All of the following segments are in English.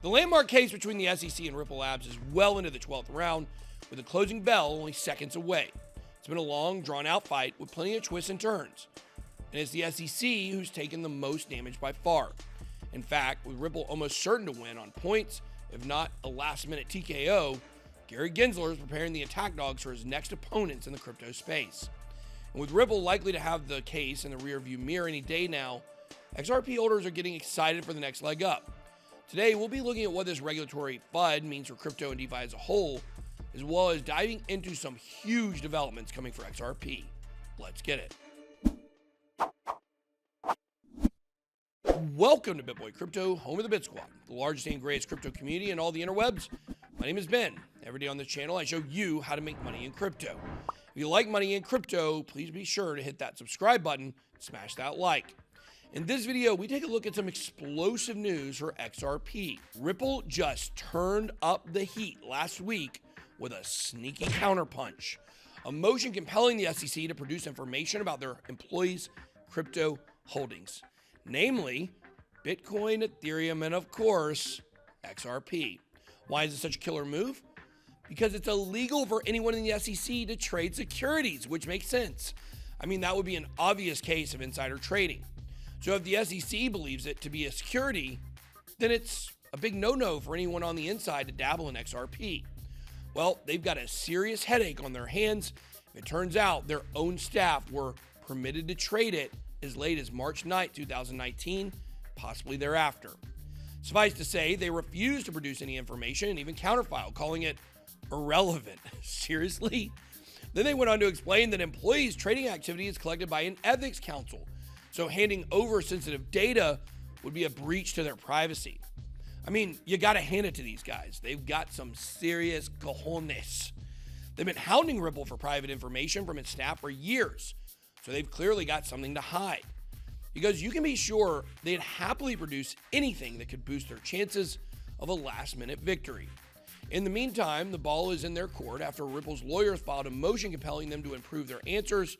The landmark case between the SEC and Ripple Labs is well into the 12th round, with the closing bell only seconds away. It's been a long, drawn-out fight with plenty of twists and turns, and it's the SEC who's taken the most damage by far. In fact, with Ripple almost certain to win on points, if not a last-minute TKO, Gary Gensler is preparing the attack dogs for his next opponents in the crypto space. And with Ripple likely to have the case in the rearview mirror any day now, XRP holders are getting excited for the next leg up. Today, we'll be looking at what this regulatory FUD means for crypto and DeFi as a whole, as well as diving into some huge developments coming for XRP. Let's get it. Welcome to BitBoy Crypto, home of the BitSquad, the largest and greatest crypto community in all the interwebs. My name is Ben. Every day on this channel, I show you how to make money in crypto. If you like money in crypto, please be sure to hit that subscribe button and smash that like. In this video, we take a look at some explosive news for XRP. Ripple just turned up the heat last week with a sneaky counterpunch, a motion compelling the SEC to produce information about their employees' crypto holdings, namely Bitcoin, Ethereum, and of course, XRP. Why is it such a killer move? Because it's illegal for anyone in the SEC to trade securities, which makes sense. I mean, that would be an obvious case of insider trading. So if the SEC believes it to be a security, then it's a big no-no for anyone on the inside to dabble in XRP. Well, they've got a serious headache on their hands. It turns out their own staff were permitted to trade it as late as March 9, 2019, possibly thereafter. Suffice to say, they refused to produce any information and even counterfiled, calling it irrelevant. Seriously? Then they went on to explain that employees' trading activity is collected by an ethics council, so handing over sensitive data would be a breach to their privacy. I mean, you gotta hand it to these guys. They've got some serious cojones. They've been hounding Ripple for private information from its staff for years, so they've clearly got something to hide. Because you can be sure they'd happily produce anything that could boost their chances of a last-minute victory. In the meantime, the ball is in their court after Ripple's lawyers filed a motion compelling them to improve their answers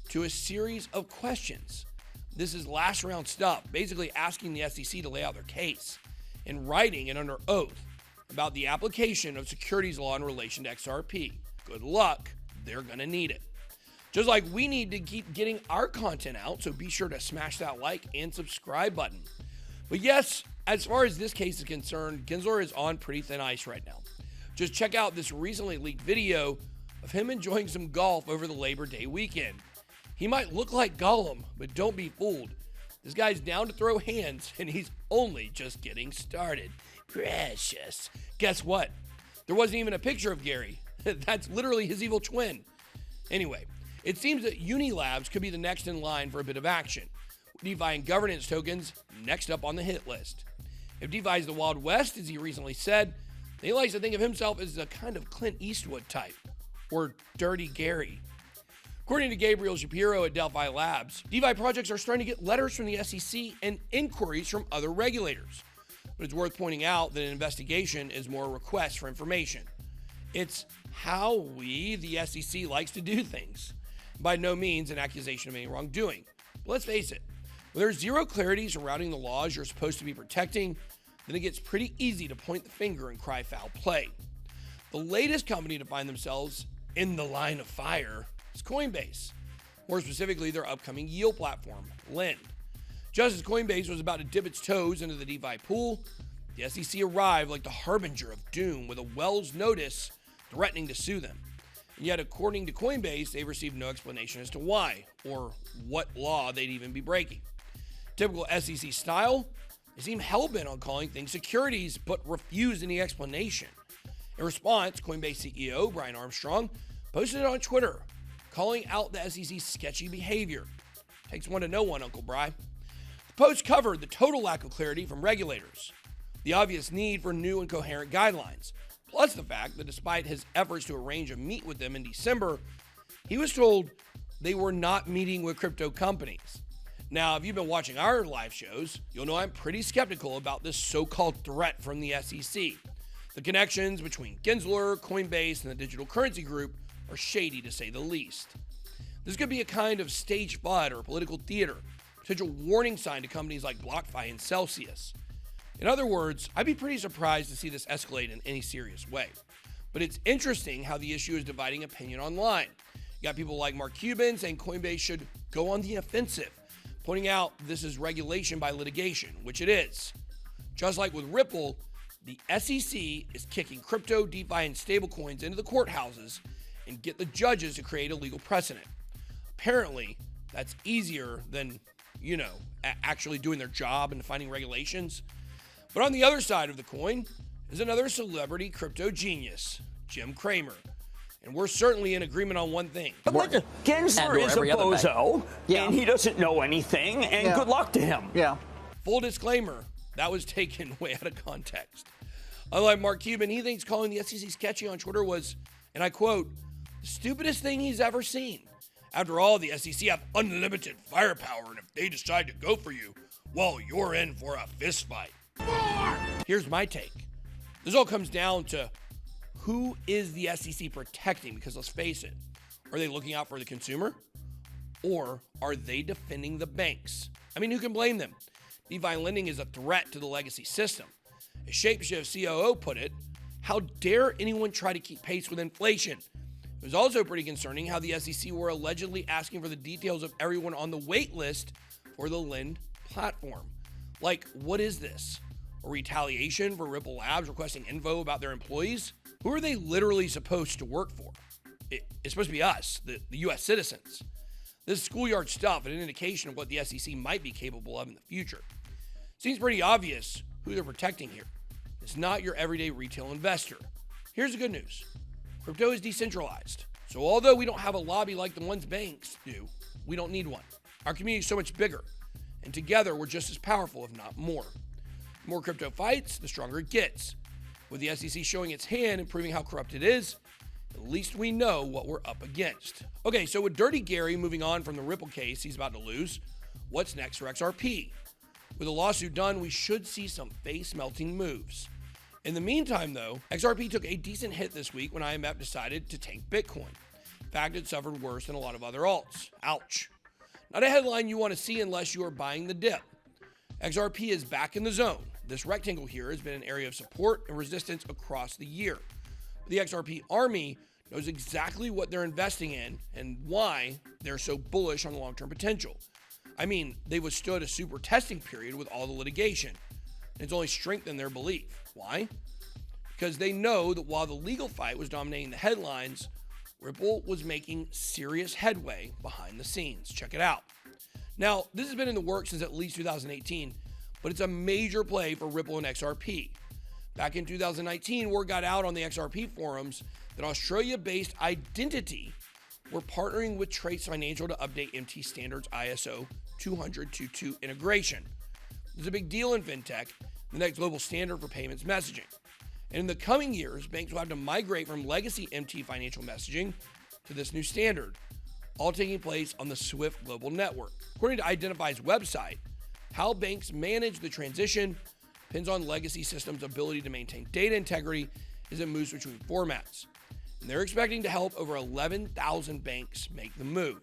to a series of questions. This is last round stuff, basically asking the SEC to lay out their case in writing and under oath about the application of securities law in relation to XRP. Good luck, they're gonna need it. Just like we need to keep getting our content out, so be sure to smash that like and subscribe button. But yes, as far as this case is concerned, Gensler is on pretty thin ice right now. Just check out this recently leaked video of him enjoying some golf over the Labor Day weekend. He might look like Gollum, but don't be fooled. This guy's down to throw hands, and he's only just getting started. Precious. Guess what? There wasn't even a picture of Gary. That's literally his evil twin. Anyway, it seems that Unilabs could be the next in line for a bit of action, with DeFi and governance tokens next up on the hit list. If DeFi is the Wild West, as he recently said, then he likes to think of himself as a kind of Clint Eastwood type, or Dirty Gary. According to Gabriel Shapiro at Delphi Labs, DeFi projects are starting to get letters from the SEC and inquiries from other regulators. But it's worth pointing out that an investigation is more a request for information. It's how we, the SEC, likes to do things. By no means an accusation of any wrongdoing. But let's face it, when there's zero clarity surrounding the laws you're supposed to be protecting, then it gets pretty easy to point the finger and cry foul play. The latest company to find themselves in the line of fire is Coinbase, more specifically their upcoming yield platform, Lend. Just as Coinbase was about to dip its toes into the DeFi pool, the SEC arrived like the harbinger of doom with a Wells notice threatening to sue them. And yet, according to Coinbase, they've received no explanation as to why or what law they'd even be breaking. Typical SEC style, they seem hell-bent on calling things securities, but refuse any explanation. In response, Coinbase CEO Brian Armstrong posted it on Twitter, calling out the SEC's sketchy behavior. Takes one to know one, Uncle Bry. The post covered the total lack of clarity from regulators, the obvious need for new and coherent guidelines, plus the fact that despite his efforts to arrange a meet with them in December, he was told they were not meeting with crypto companies. Now, if you've been watching our live shows, you'll know I'm pretty skeptical about this so-called threat from the SEC. The connections between Gensler, Coinbase, and the digital currency group are shady to say the least. This could be a kind of stage FUD or political theater, potential warning sign to companies like BlockFi and Celsius. In other words, I'd be pretty surprised to see this escalate in any serious way. But it's interesting how the issue is dividing opinion online. You got people like Mark Cuban saying Coinbase should go on the offensive, pointing out this is regulation by litigation, which it is. Just like with Ripple, the SEC is kicking crypto, DeFi, and stablecoins into the courthouses and get the judges to create a legal precedent. Apparently, that's easier than, actually doing their job and defining regulations. But on the other side of the coin is another celebrity crypto genius, Jim Cramer. And we're certainly in agreement on one thing. But Gensler is a bozo, and he doesn't know anything, and good luck to him. Yeah. Full disclaimer, that was taken way out of context. Unlike Mark Cuban, he thinks calling the SEC sketchy on Twitter was, and I quote, the stupidest thing he's ever seen. After all, the SEC have unlimited firepower, and if they decide to go for you, well, you're in for a fist fight. Here's my take. This all comes down to who is the SEC protecting? Because let's face it, are they looking out for the consumer? Or are they defending the banks? I mean, who can blame them? DeFi lending is a threat to the legacy system. As Shapeshift COO put it, how dare anyone try to keep pace with inflation? It was also pretty concerning how the SEC were allegedly asking for the details of everyone on the wait list for the Lend platform. Like, what is this? A retaliation for Ripple Labs requesting info about their employees? Who are they literally supposed to work for? It's supposed to be us, the U.S. citizens. This is schoolyard stuff and an indication of what the SEC might be capable of in the future. Seems pretty obvious who they're protecting here. It's not your everyday retail investor. Here's the good news. Crypto is decentralized. So although we don't have a lobby like the ones banks do, we don't need one. Our community is so much bigger. And together, we're just as powerful, if not more. The more crypto fights, the stronger it gets. With the SEC showing its hand and proving how corrupt it is, at least we know what we're up against. Okay, so with Dirty Gary moving on from the Ripple case he's about to lose, what's next for XRP? With the lawsuit done, we should see some face-melting moves. In the meantime, though, XRP took a decent hit this week when IMF decided to tank Bitcoin. In fact, it suffered worse than a lot of other alts. Ouch. Not a headline you want to see unless you are buying the dip. XRP is back in the zone. This rectangle here has been an area of support and resistance across the year. The XRP army knows exactly what they're investing in and why they're so bullish on the long-term potential. I mean, they withstood a super testing period with all the litigation. And it's only strengthened their belief. Why? Because they know that while the legal fight was dominating the headlines, Ripple was making serious headway behind the scenes. Check it out. Now, this has been in the works since at least 2018, but it's a major play for Ripple and XRP. Back in 2019, word got out on the XRP forums that Australia-based Identity were partnering with Trace Financial to update MT Standards ISO 20022 integration. It's a big deal in fintech, the next global standard for payments messaging. And in the coming years, banks will have to migrate from legacy MT financial messaging to this new standard, all taking place on the Swift global network. According to Identify's website, how banks manage the transition depends on legacy systems' ability to maintain data integrity as it moves between formats. And they're expecting to help over 11,000 banks make the move.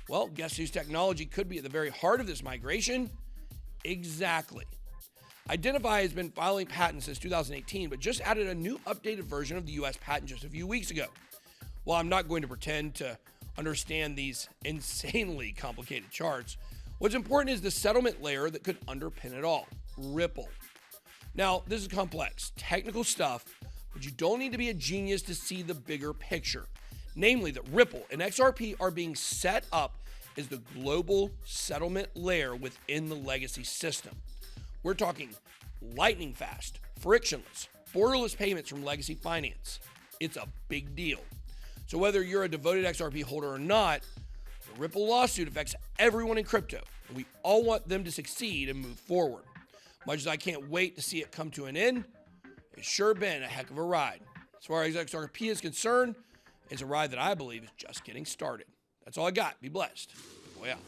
Well, guess whose technology could be at the very heart of this migration? Exactly. Identify has been filing patents since 2018, but just added a new updated version of the US patent just a few weeks ago. While I'm not going to pretend to understand these insanely complicated charts, what's important is the settlement layer that could underpin it all, Ripple. Now, this is complex, technical stuff, but you don't need to be a genius to see the bigger picture. Namely, that Ripple and XRP are being set up as the global settlement layer within the legacy system. We're talking lightning fast, frictionless, borderless payments from legacy finance. It's a big deal. So whether you're a devoted XRP holder or not, the Ripple lawsuit affects everyone in crypto, and we all want them to succeed and move forward. Much as I can't wait to see it come to an end, it's sure been a heck of a ride. As far as XRP is concerned, it's a ride that I believe is just getting started. That's all I got. Be blessed. Boy out.